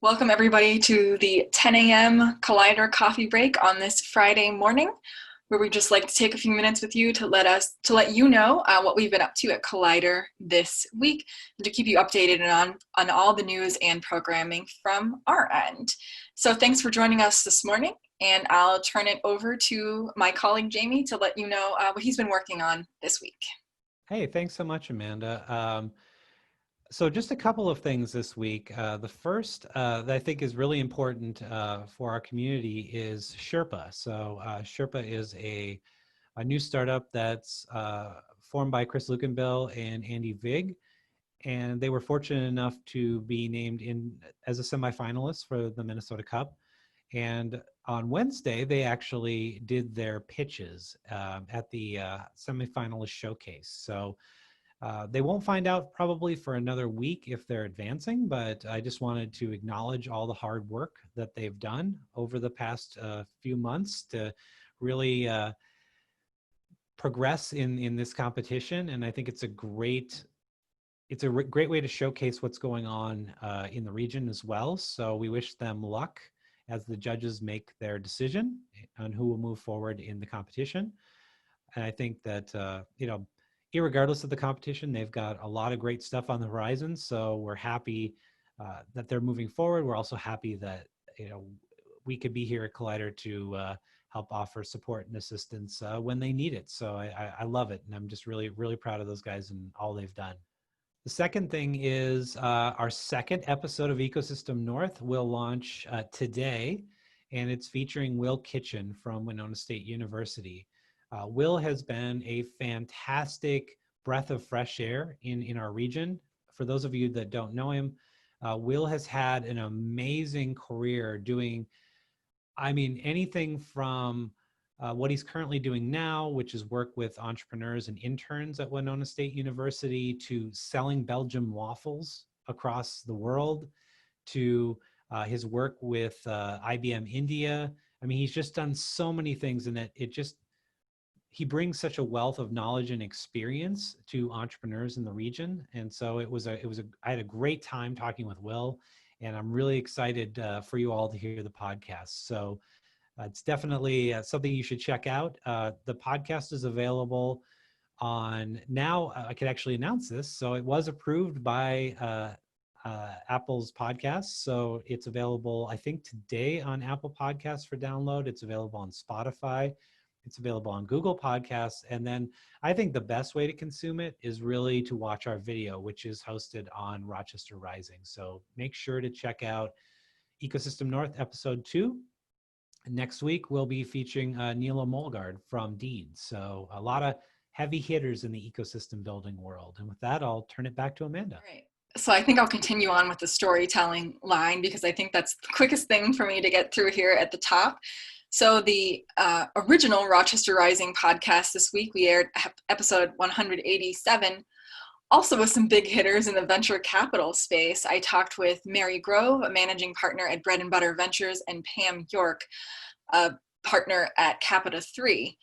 Welcome everybody to the 10 a.m. Collider coffee break on this Friday morning, where we just like to take a few minutes with you to let you know what we've been up to at Collider this week, and to keep you updated on all the news and programming from our end. So thanks for joining us this morning, and I'll turn it over to my colleague Jamie to let you know what he's been working on this week. Hey, thanks so much, Amanda. So just a couple of things this week. The first that I think is really important for our community is Shrpa. So Shrpa is a new startup that's formed by Chris Lukenbill and Andy Vig. And they were fortunate enough to be named in as a semifinalist for the Minnesota Cup. And on Wednesday, they actually did their pitches at the semifinalist showcase. So they won't find out probably for another week if they're advancing, but I just wanted to acknowledge all the hard work that they've done over the past few months to really progress in this competition. And I think it's a great way to showcase what's going on in the region as well. So we wish them luck as the judges make their decision on who will move forward in the competition. And I think that, irregardless of the competition, they've got a lot of great stuff on the horizon. So we're happy that they're moving forward. We're also happy that, we could be here at Collider to help offer support and assistance when they need it. So I love it. And I'm just really, really proud of those guys and all they've done. The second thing is our second episode of Ecosystem North will launch today, and it's featuring Will Kitchen from Winona State University. Will has been a fantastic breath of fresh air in our region. For those of you that don't know him, Will has had an amazing career doing, anything from what he's currently doing now, which is work with entrepreneurs and interns at Winona State University, to selling Belgian waffles across the world, to his work with IBM India. He's just done so many things, and he brings such a wealth of knowledge and experience to entrepreneurs in the region. And so I had a great time talking with Will, and I'm really excited for you all to hear the podcast. So it's definitely something you should check out. The podcast is available on now. I could actually announce this. So it was approved by Apple's podcasts. So it's available, I think, today on Apple Podcasts for download. It's available on Spotify. It's available on Google Podcasts. And then I think the best way to consume it is really to watch our video, which is hosted on Rochester Rising. So make sure to check out Ecosystem North episode 2. Next week, we'll be featuring Neela Molgard from Deed. So a lot of heavy hitters in the ecosystem building world. And with that, I'll turn it back to Amanda. All right. So I think I'll continue on with the storytelling line, because I think that's the quickest thing for me to get through here at the top. So the original Rochester Rising podcast this week, we aired episode 187, also with some big hitters in the venture capital space. I talked with Mary Grove, a managing partner at Bread and Butter Ventures, and Pam York, a partner at Capita 3.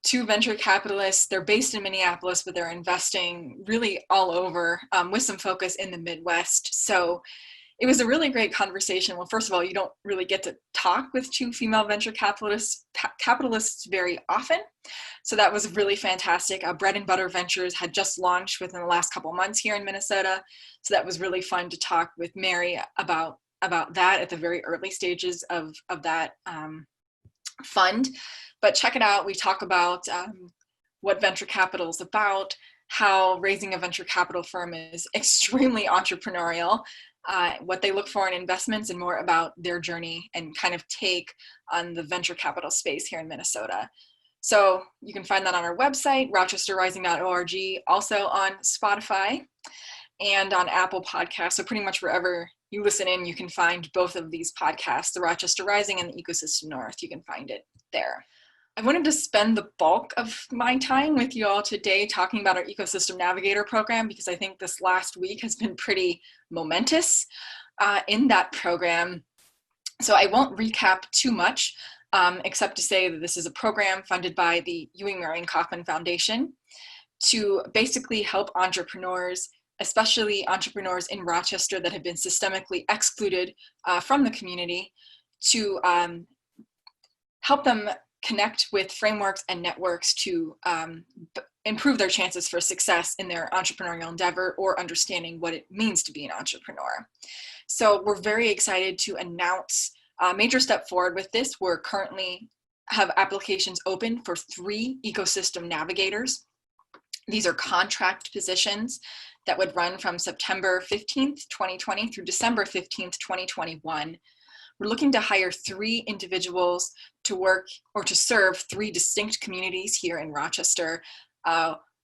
Two venture capitalists. They're based in Minneapolis, but they're investing really all over, with some focus in the Midwest. So it was a really great conversation. Well, first of all, you don't really get to talk with two female venture capitalists very often. So that was really fantastic. Bread and Butter Ventures had just launched within the last couple months here in Minnesota. So that was really fun to talk with Mary about that at the very early stages of that fund. But check it out. We talk about what venture capital is about, how raising a venture capital firm is extremely entrepreneurial, what they look for in investments, and more about their journey and kind of take on the venture capital space here in Minnesota. So you can find that on our website, rochesterrising.org, also on Spotify and on Apple Podcasts. So pretty much wherever you listen in, you can find both of these podcasts, the Rochester Rising and the Ecosystem North. You can find it there. I wanted to spend the bulk of my time with you all today talking about our Ecosystem Navigator program, because I think this last week has been pretty momentous in that program. So I won't recap too much, except to say that this is a program funded by the Ewing Marion Kauffman Foundation to basically help entrepreneurs especially entrepreneurs in Rochester that have been systemically excluded from the community, to help them connect with frameworks and networks to improve their chances for success in their entrepreneurial endeavor or understanding what it means to be an entrepreneur. So we're very excited to announce a major step forward with this. We're currently have applications open for 3 ecosystem navigators. These are contract positions that would run from September 15th, 2020 through December 15th, 2021. We're looking to hire 3 individuals to work or to serve 3 distinct communities here in Rochester.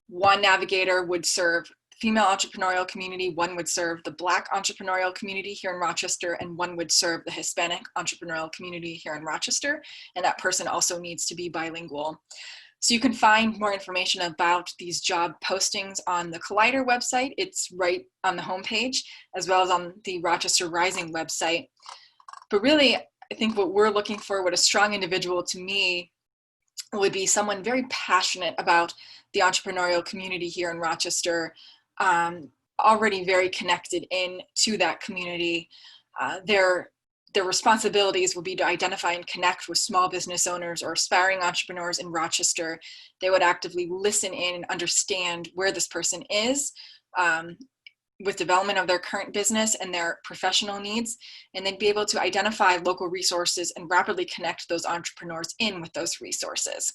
One navigator would serve female entrepreneurial community, one would serve the Black entrepreneurial community here in Rochester, and one would serve the Hispanic entrepreneurial community here in Rochester. And that person also needs to be bilingual. So you can find more information about these job postings on the Collider website. It's right on the homepage, as well as on the Rochester Rising website. But really, I think what we're looking for, what a strong individual to me would be someone very passionate about the entrepreneurial community here in Rochester, already very connected in to that community. Their responsibilities will be to identify and connect with small business owners or aspiring entrepreneurs in Rochester. They would actively listen in and understand where this person is with development of their current business and their professional needs, and they'd be able to identify local resources and rapidly connect those entrepreneurs in with those resources.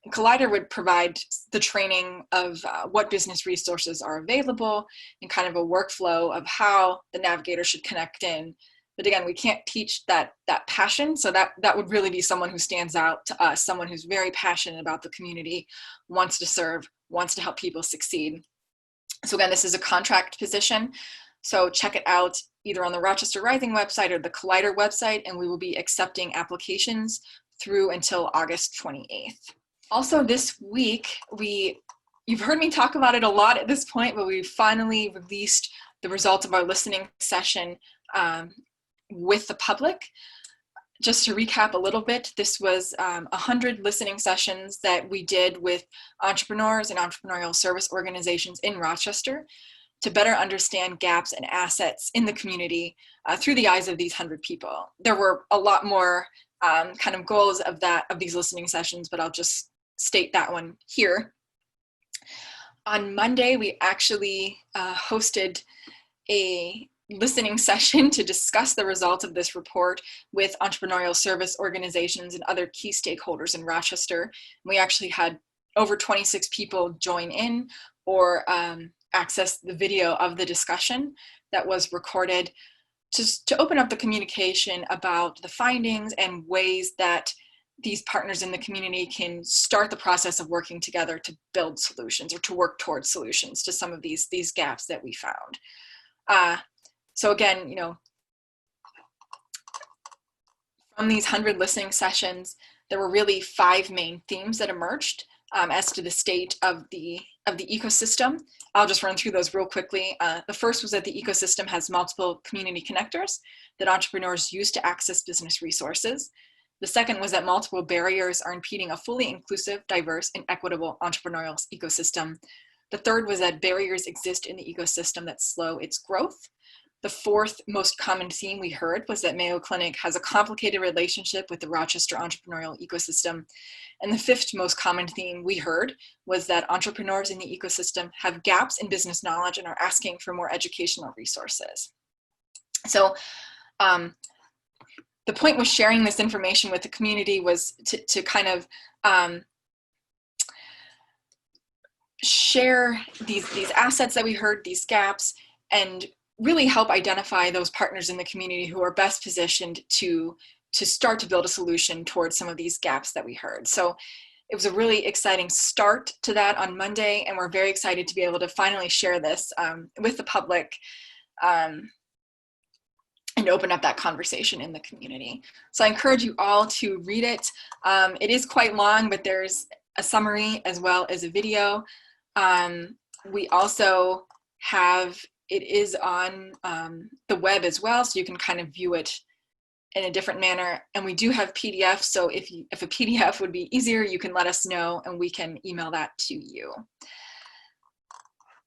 And Collider would provide the training of what business resources are available and kind of a workflow of how the navigator should connect in. But again, we can't teach that passion, so that would really be someone who stands out to us, someone who's very passionate about the community, wants to serve, wants to help people succeed. So again, this is a contract position, so check it out either on the Rochester Rising website or the Collider website, and we will be accepting applications through until August 28th. Also this week, you've heard me talk about it a lot at this point, but we finally released the results of our listening session with the public. Just to recap a little bit, this was 100 listening sessions that we did with entrepreneurs and entrepreneurial service organizations in Rochester to better understand gaps and assets in the community through the eyes of these 100 people. There were a lot more kind of goals of these listening sessions, but I'll just state that one here. On Monday, we actually hosted a listening session to discuss the results of this report with entrepreneurial service organizations and other key stakeholders in Rochester. We actually had over 26 people join in or access the video of the discussion that was recorded to open up the communication about the findings and ways that these partners in the community can start the process of working together to build solutions or to work towards solutions to some of these gaps that we found. So again, from these 100 listening sessions, there were really 5 main themes that emerged as to the state of the ecosystem. I'll just run through those real quickly. The first was that the ecosystem has multiple community connectors that entrepreneurs use to access business resources. The second was that multiple barriers are impeding a fully inclusive, diverse, and equitable entrepreneurial ecosystem. The third was that barriers exist in the ecosystem that slow its growth. The fourth most common theme we heard was that Mayo Clinic has a complicated relationship with the Rochester entrepreneurial ecosystem. And the fifth most common theme we heard was that entrepreneurs in the ecosystem have gaps in business knowledge and are asking for more educational resources. So the point with sharing this information with the community was to kind of share these assets that we heard, these gaps, and really help identify those partners in the community who are best positioned to start to build a solution towards some of these gaps that we heard. So it was a really exciting start to that on Monday, and we're very excited to be able to finally share this with the public and open up that conversation in the community. So I encourage you all to read it. It is quite long, but there's a summary as well as a video. We also have it is on the web as well, so you can kind of view it in a different manner. And we do have PDFs, so if a PDF would be easier, you can let us know and we can email that to you.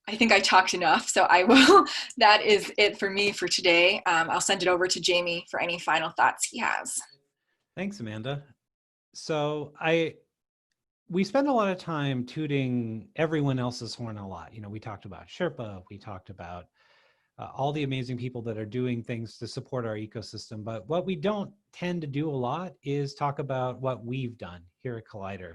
I think I talked enough, so I will. That is it for me for today. I'll send it over to Jamie for any final thoughts he has. Thanks, Amanda. So we spend a lot of time tooting everyone else's horn a lot. We talked about Shrpa, we talked about all the amazing people that are doing things to support our ecosystem. But what we don't tend to do a lot is talk about what we've done here at Collider.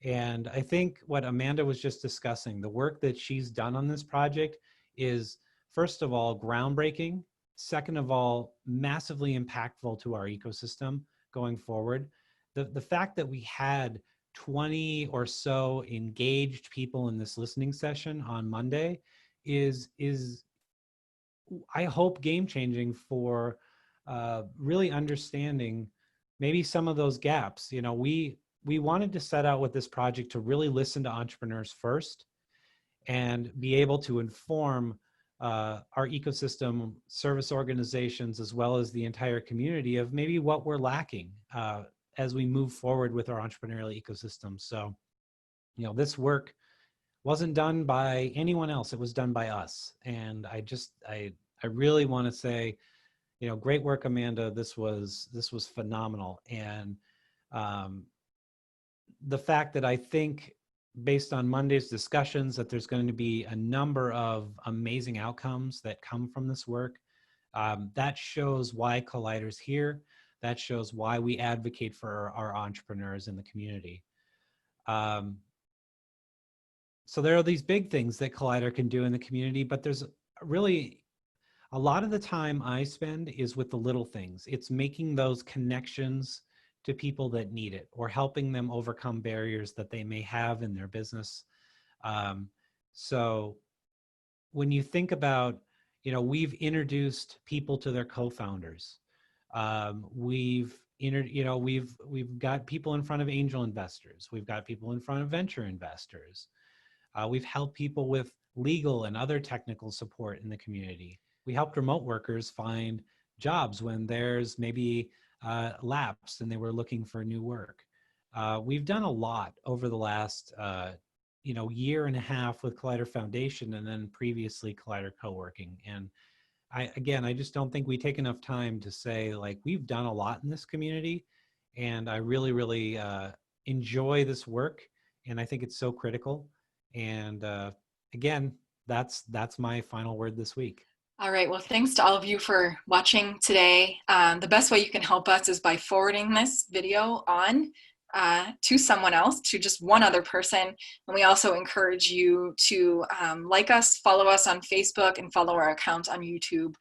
And I think what Amanda was just discussing, the work that she's done on this project is, first of all, groundbreaking. Second of all, massively impactful to our ecosystem going forward. The fact that we had 20 or so engaged people in this listening session on Monday is I hope game changing for really understanding maybe some of those gaps. We wanted to set out with this project to really listen to entrepreneurs first and be able to inform our ecosystem, service organizations, as well as the entire community of maybe what we're lacking as we move forward with our entrepreneurial ecosystem. So, this work wasn't done by anyone else. It was done by us. And I really want to say, great work, Amanda. This was phenomenal. And the fact that I think based on Monday's discussions that there's going to be a number of amazing outcomes that come from this work, that shows why Collider's here. That shows why we advocate for our entrepreneurs in the community. So there are these big things that Collider can do in the community, but there's really a lot of the time I spend is with the little things. It's making those connections to people that need it or helping them overcome barriers that they may have in their business. So when you think about, we've introduced people to their co-founders. We've got people in front of angel investors. We've got people in front of venture investors. We've helped people with legal and other technical support in the community. We helped remote workers find jobs when there's maybe lapsed and they were looking for new work. We've done a lot over the last year and a half with Collider Foundation and then previously Collider Co-working. And I just don't think we take enough time to say, like, we've done a lot in this community. And I really, really enjoy this work. And I think it's so critical. And again, that's my final word this week. All right. Well, thanks to all of you for watching today. The best way you can help us is by forwarding this video on to someone else, to just one other person. And we also encourage you to like us, follow us on Facebook, and follow our account on YouTube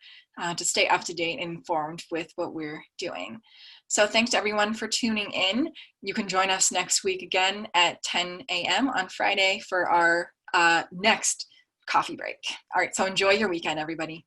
to stay up to date and informed with what we're doing. So thanks to everyone for tuning in. You can join us next week again at 10 a.m. on Friday for our next coffee break. All right, so enjoy your weekend, everybody.